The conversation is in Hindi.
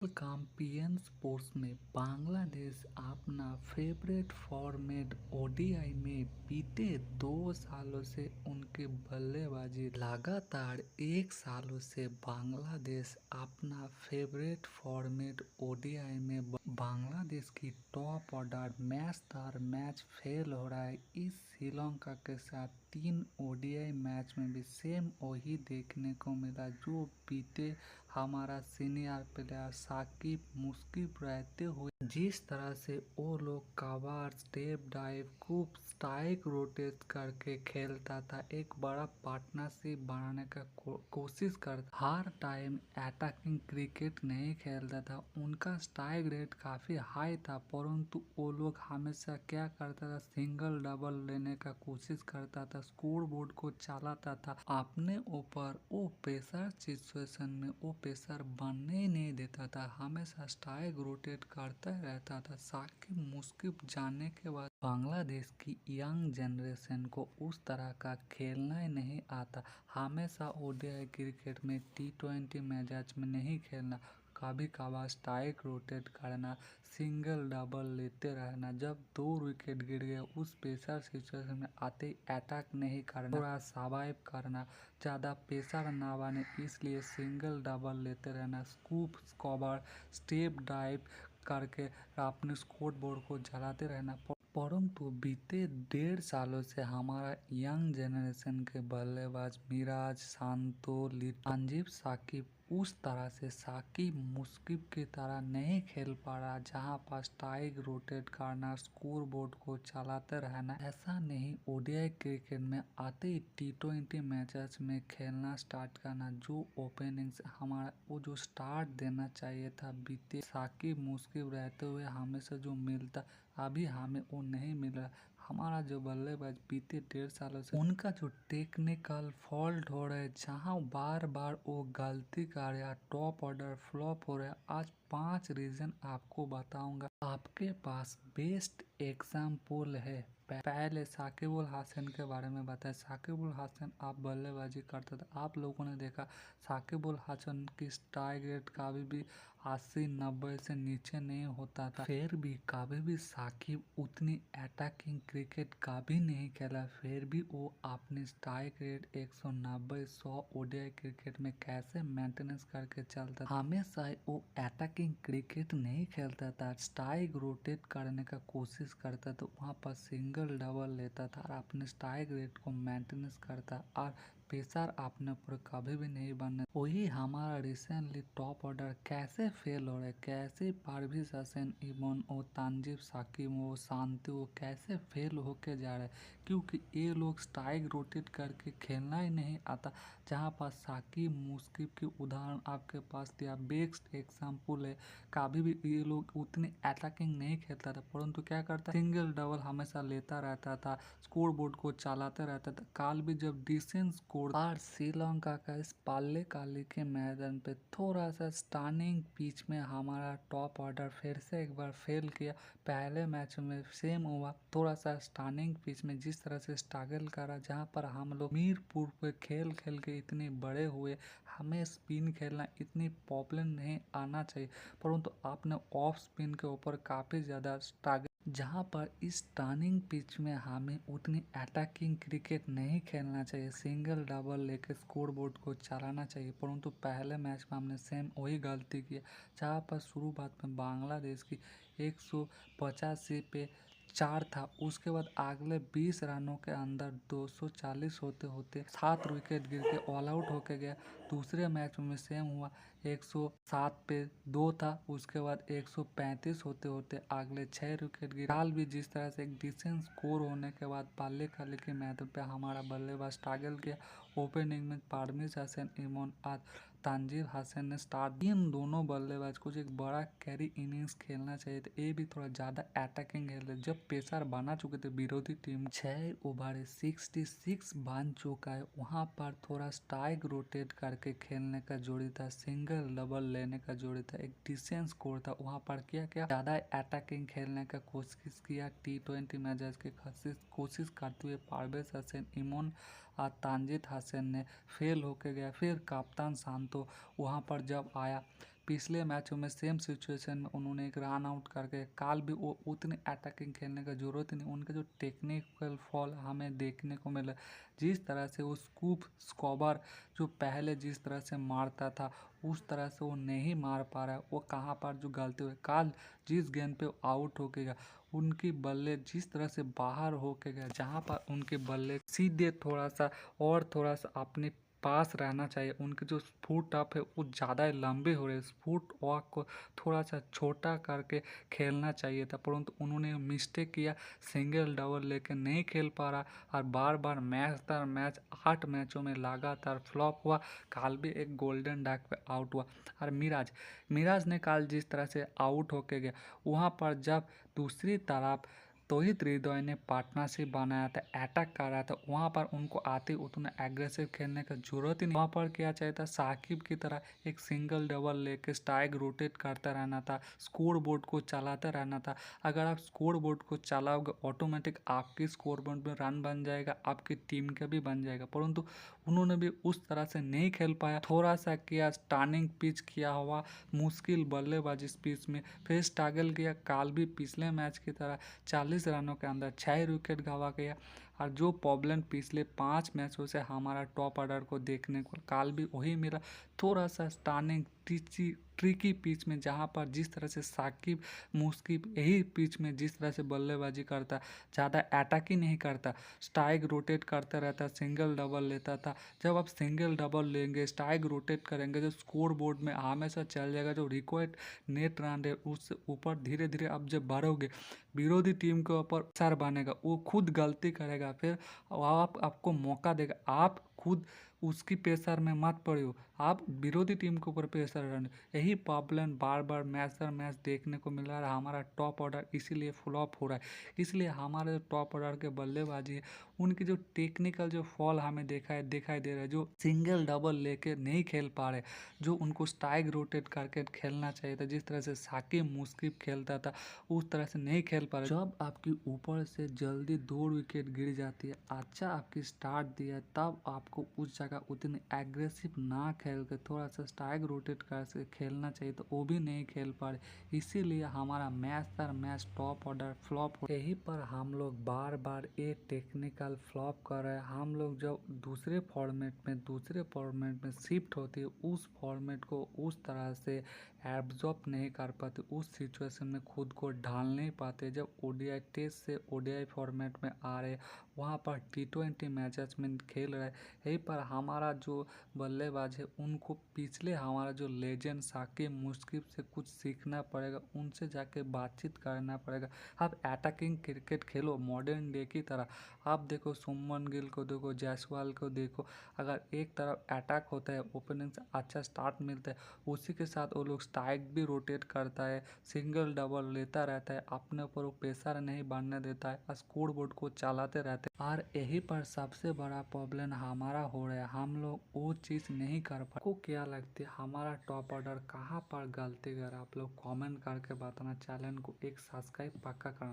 चैंपियन स्पोर्ट्स में बांग्लादेश अपना फेवरेट फॉर्मेट ओडीआई में बीते 2 सालों से उनकी बल्लेबाजी लगातार 1 सालों से बांग्लादेश अपना फेवरेट फॉर्मेट ओडीआई में बांग्लादेश की टॉप ऑर्डर मैच दर मैच फेल हो रहा है। इस श्रीलंका के साथ 3 ओडीआई मैच में भी सेम वही देखने को मिला जो बीते हमारा सीनियर प्लेयर साकिब मुश्किल रहते हुए जिस तरह से वो लोग कवर स्टेप डाइव खूब स्ट्राइक रोटेट करके खेलता था, एक बड़ा पार्टनरशिप बनाने का कोशिश करता, हर टाइम अटैकिंग क्रिकेट नहीं खेलता था। उनका स्ट्राइक रेट काफी हाई था, परंतु वो लोग हमेशा क्या करता था, सिंगल डबल लेने का कोशिश करता था, स्कोर बोर्ड को चलाता था अपने ऊपर। वो प्रेशर सिचुएशन में वो प्रेशर बनने ही नहीं देता था, हमेशा स्ट्राइक रोटेट करता रहता था। साकिब मुश्किल जाने के बाद बांग्लादेश की यंग जनरेशन को उस तरह का खेलना ही नहीं आता, हमेशा ओडीआई क्रिकेट में T20 मैच में नहीं खेलना, कभी कभार स्ट्राइक रोटेट करना, सिंगल डबल लेते रहना, जब 2 विकेट गिर गए उस प्रेशर सिचुएशन में आते ही अटैक नहीं करना, थोड़ा सर्वाइव करना, ज़्यादा प्रेशर ना बने इसलिए सिंगल डबल लेते रहना, स्कूप कवर स्टेप ड्राइव करके अपने स्कोर बोर्ड को जलाते रहना। परंतु बीते 1.5 सालों से हमारा यंग जनरेशन के बल्लेबाज मिराज, शांतो, संजीव, साकिब उस तरह से साकिब मुश्किल की तरह नहीं खेल पा रहा, जहां पर स्ट्राइक रोटेट करना, स्कोर बोर्ड को चलाते रहना, ऐसा नहीं ओडीआई क्रिकेट में आते ही T20 मैचेस में खेलना स्टार्ट करना, जो ओपनिंग से हमारा वो जो स्टार्ट देना चाहिए था बीते साकिब मुश्किल रहते हुए हमेशा जो मिलता अभी हमें वो नहीं मिल रहा। हमारा जो बल्लेबाज बीते 1.5 सालों से उनका जो टेक्निकल फॉल्ट हो रहा है, जहां बार बार वो गलती कर रहा, टॉप ऑर्डर फ्लॉप हो रहा है। आज 5 रीजन आपको बताऊंगा, आपके पास बेस्ट एग्जाम्पल है। पहले साकिब अल हसन के बारे में बताएं। साकिब अल हसन आप बल्लेबाजी करते थे, आप लोगों ने देखा साकिब अल हसन की स्ट्राइक रेट कभी भी 80-90 से नीचे नहीं होता था, फिर भी कभी भी साकिब उतनी अटैकिंग क्रिकेट कभी नहीं खेला, फिर भी वो अपनी स्ट्राइक रेट 190-100 ओडीआई क्रिकेट में कैसे मेंटेनेंस करके चलता था। हमेशा वो अटैकिंग क्रिकेट नहीं खेलता था, स्ट्राइक रोटेट करने का कोशिश करता था, वहाँ पर सिंगल डबल लेता था और अपने स्ट्राइक रेट को मेंटेनेंस करता और प्रेशर अपने ऊपर कभी भी नहीं बनने। वही हमारा रिसेंटली टॉप ऑर्डर कैसे फेल हो रहा है, कैसे परवेज हसन, इमन और तानजीब, साकिब वो शांति वो कैसे फेल होके जा रहे हैं, क्योंकि ये लोग स्ट्राइक रोटेट करके खेलना ही नहीं आता। जहाँ पर साकिब मुश्किल की उदाहरण आपके पास दिया, बेस्ट एग्जाम्पल है, कभी भी ये लोग उतनी अटैकिंग नहीं खेलता था, परंतु क्या करता, सिंगल डबल हमेशा लेता रहता था, स्कोर बोर्ड को चलाते रहता था। काल भी जब डिसेंट स्कोर और श्रीलंका का इस पाले काली के मैदान पे थोड़ा सा स्टनिंग पिच में हमारा टॉप ऑर्डर फिर से एक बार फेल किया। पहले मैच में सेम हुआ, थोड़ा सा स्टनिंग पिच में जिस तरह से स्ट्रगल करा, जहाँ पर हम लोग मीरपुर पे खेल खेल के इतने बड़े हुए, हमें स्पिन खेलना इतनी प्रॉब्लम नहीं आना चाहिए, परंतु आपने ऑफ स्पिन के ऊपर काफ़ी ज़्यादा स्ट्रगल, जहाँ पर इस टर्निंग पिच में हमें उतनी अटैकिंग क्रिकेट नहीं खेलना चाहिए, सिंगल डबल लेके स्कोर बोर्ड को चलाना चाहिए, परंतु पहले मैच में हमने सेम वही गलती की, जहाँ पर शुरुआत में बांग्लादेश की 185 पे 4 था, उसके बाद अगले 20 रनों के अंदर 240 होते होते 7 विकेट गिर के ऑल आउट होके गया। दूसरे मैच में सेम हुआ, 107 पे 2 था, उसके बाद 135 होते होते अगले 6 विकेट गिरा। हाल भी जिस तरह से एक डिसेंट स्कोर होने के बाद पाले खाले के मैदान पे हमारा बल्लेबाज स्ट्रगल किया। ओपनिंग में परवेज हसन, इमन और तानजीब हसन ने स्टार्ट, इन दोनों बल्लेबाज को एक बड़ा कैरी इनिंग्स खेलना चाहिए था, ये भी थोड़ा ज़्यादा अटैकिंग खेलते, जब प्रेशर बना चुके थे विरोधी टीम 6 ओवर 66 बन चुका है, वहाँ पर थोड़ा स्ट्राइक रोटेट करके खेलने का जोड़ी था, सिंगल डबल लेने का जोड़ी था, एक डिसेंट स्कोर था, वहाँ पर क्या क्या ज़्यादा अटैकिंग खेलने का कोशिश किया। T20 मैचेस के कोशिश करते हुए परवेज हसन, इमन और तानजीब हसन ने फेल होके गया। फिर कप्तान शांतो वहाँ पर जब आया, पिछले मैचों में सेम सिचुएशन में उन्होंने एक रन आउट करके काल भी वो उतनी अटैकिंग खेलने का जरूरत ही नहीं, उनका जो टेक्निकल फॉल हमें देखने को मिला, जिस तरह से वो स्कूप स्कॉबर जो पहले जिस तरह से मारता था उस तरह से वो नहीं मार पा रहा है। वो कहाँ पर जो गलती हुई, काल जिस गेंद पे आउट होके गया उनकी बल्ले जिस तरह से बाहर होके गया, जहाँ पर उनके बल्ले सीधे थोड़ा सा अपने पास रहना चाहिए, उनके जो फुट अप है वो ज़्यादा लंबे हो रहे हैं, फुट वॉक को थोड़ा सा छोटा करके खेलना चाहिए था, परंतु उन्होंने मिस्टेक किया, सिंगल डबल लेके नहीं खेल पा रहा और बार बार मैच दर मैच 8 मैचों में लगातार फ्लॉप हुआ। काल भी एक गोल्डन डक पे आउट हुआ। और मिराज ने काल जिस तरह से आउट होके गया, वहाँ पर जब दूसरी तरफ तौहीद हृदय ने पार्टनरशिप बनाया था, अटैक कर रहा था, वहाँ पर उनको आते उतना एग्रेसिव खेलने का जरूरत ही नहीं। वहाँ पर क्या चाहिए था, साकिब की तरह एक सिंगल डबल लेके स्ट्राइक रोटेट करता रहना था, स्कोर बोर्ड को चलाता रहना था। अगर आप स्कोर बोर्ड को चलाओगे ऑटोमेटिक आपकी स्कोर बोर्ड में रन बन जाएगा, आपकी टीम का भी बन जाएगा, परंतु उन्होंने भी उस तरह से नहीं खेल पाया। थोड़ा सा किया, टर्निंग पिच किया हुआ, मुश्किल बल्लेबाजी इस पिच में, फिर स्ट्रगल किया। काल भी पिछले मैच की तरह 40 रनों के अंदर 6 विकेट गंवा गया। और जो प्रॉब्लम पिछले 5 मैचों से हमारा टॉप ऑर्डर को देखने को काल भी वही मिला, थोड़ा सा टर्निंग ट्रिकी पिच में, जहाँ पर जिस तरह से साकिब मुश्किल यही पिच में जिस तरह से बल्लेबाजी करता, ज़्यादा अटैक ही नहीं करता, स्ट्राइक रोटेट करता रहता, सिंगल डबल लेता था। जब आप सिंगल डबल लेंगे, स्ट्राइक रोटेट करेंगे, जो स्कोर बोर्ड में हमेशा चल जाएगा, जो रिक्वायर्ड नेट रन है उससे ऊपर धीरे धीरे आप जब बढ़ोगे, विरोधी टीम के ऊपर असर बनेगा, वो खुद गलती करेगा, फिर आपको मौका देगा, आप खुद उसकी प्रेशर में मत पड़ो, आप विरोधी टीम के ऊपर प्रेशर रहने। यही प्रॉब्लम बार बार मैच दर मैच देखने को मिल रहा है। हमारा टॉप ऑर्डर इसीलिए फ्लॉप हो रहा है, इसलिए हमारे जो टॉप ऑर्डर के बल्लेबाजी है उनकी जो टेक्निकल जो फॉल हमें दिखाई दे रहा है, जो सिंगल डबल लेके नहीं खेल पा रहे, जो उनको स्ट्राइक रोटेट करके खेलना चाहिए था, जिस तरह से साकिब मुश्किल खेलता था उस तरह से नहीं खेल पा रहे। जब आपकी ऊपर से जल्दी 2 विकेट गिर जाती है, अच्छा आपकी स्टार्ट दिया है, तब आपको उस जगह उतनी एग्रेसिव ना खेल के थोड़ा सा स्ट्राइक रोटेट करके खेलना चाहिए, तो वो भी नहीं खेल पा रहे, इसीलिए हमारा मैच दर मैच टॉप ऑर्डर फ्लॉप हो। यही पर हम लोग बार बार एक टेक्निकल फ्लॉप कर रहे हैं। हम लोग जब दूसरे फॉर्मेट में शिफ्ट होती है, उस फॉर्मेट को उस तरह से एब्जॉर्ब नहीं कर पाते, उस सिचुएशन में खुद को ढाल नहीं पाते। जब ओडीआई टेस्ट से ओडीआई फॉर्मेट में आ रहे, वहाँ पर T20 मैचेस में खेल रहे, यहीं पर हमारा जो बल्लेबाज है उनको पिछले हमारा जो लेजेंड साकिब मुश्किल से कुछ सीखना पड़ेगा, उनसे जाके बातचीत करना पड़ेगा। आप अटैकिंग क्रिकेट खेलो मॉडर्न डे की तरह। आप देखो सुमन गिल को देखो, जायसवाल को देखो, अगर एक तरफ अटैक होता है, ओपनिंग से अच्छा स्टार्ट मिलता है, उसी के साथ वो लोग स्ट्राइक भी रोटेट करता है, सिंगल डबल लेता रहता है, अपने ऊपर वो प्रेशर नहीं बनने देता है, स्कोर बोर्ड को चलाते रहते हैं। और यही पर सबसे बड़ा प्रॉब्लम हमारा हो रहा है, हम लोग वो चीज़ नहीं कर पा। आपको क्या लगता है हमारा टॉप ऑर्डर कहाँ पर गलती कर, आप लोग कमेंट करके बताना। चैनल को एक सब्सक्राइब पक्का करना।